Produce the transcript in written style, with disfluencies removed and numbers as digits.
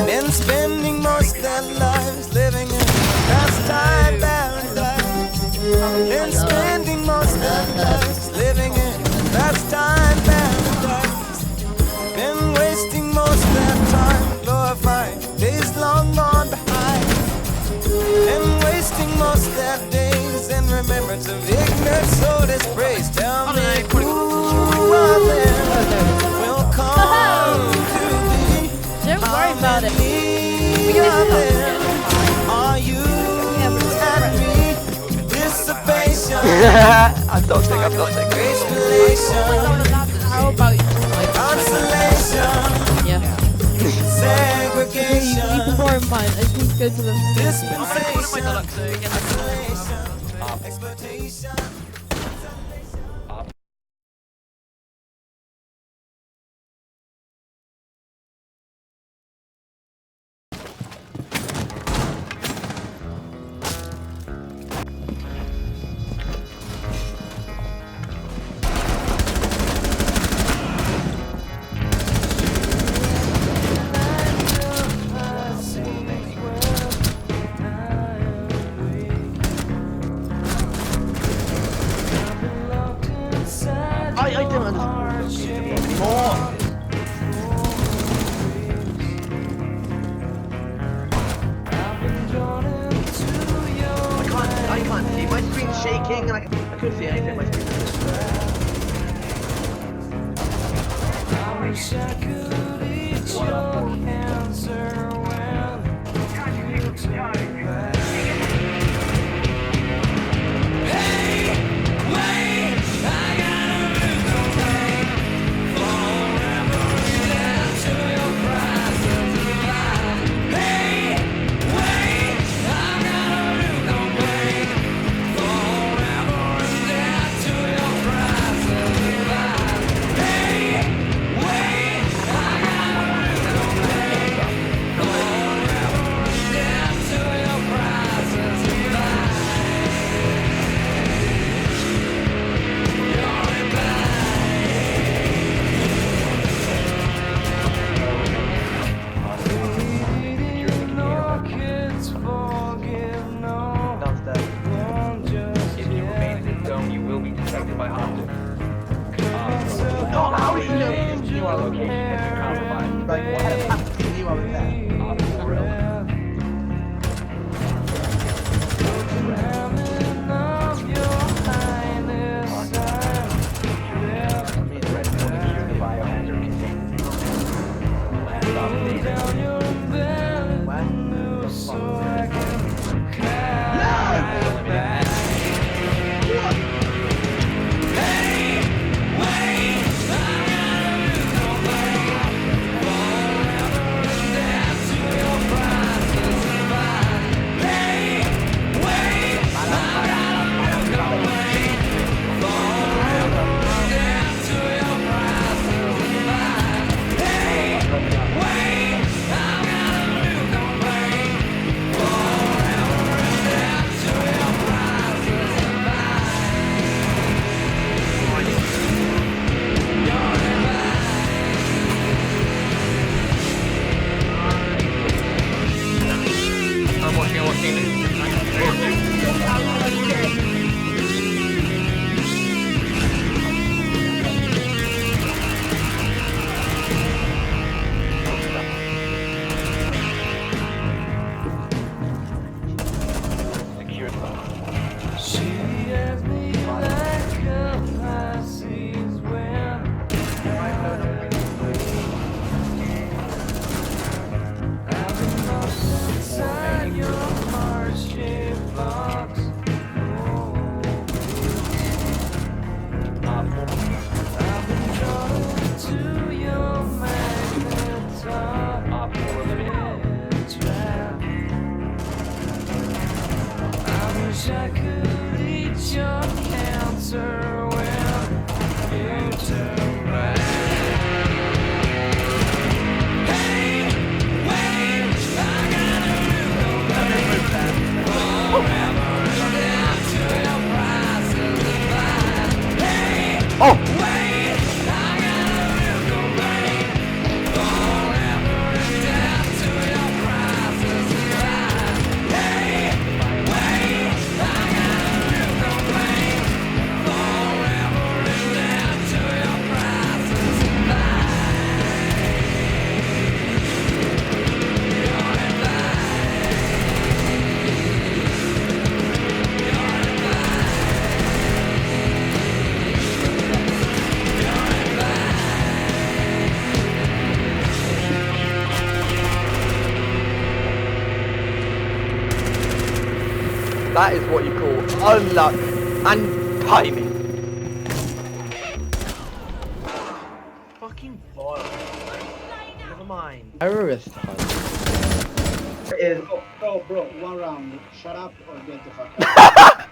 Been spending most their lives living in pastime paradise. Been spending most their lives living in pastime paradise. Been wasting most their time glorifying days long gone behind. Been wasting most their days in remembrance of ignorant soul dispraise. Tell me who of them will come to thee? Don't worry about it. Are you and me? Dissipation. I'm toxic. How about you? Consolation. Yeah. Segregation. Keep more in mind. I just need to go to the. Dispensation. Isolation. Exploitation. I don't more. I can't see. My screen's shaking and I couldn't see anything. My screen. answer when you turn back. Hey, wait, I gotta move forever and down to your prices of mine. Hey, Oh! wait, I gotta move forever and down to your prices of mine. Hey, wait, I gotta move forever and down to your prices of mine. That is what you call unluck and timing. Fucking vile. Never mind. Terrorist time. It is. Oh, bro, one round. Shut up or get the fuck out.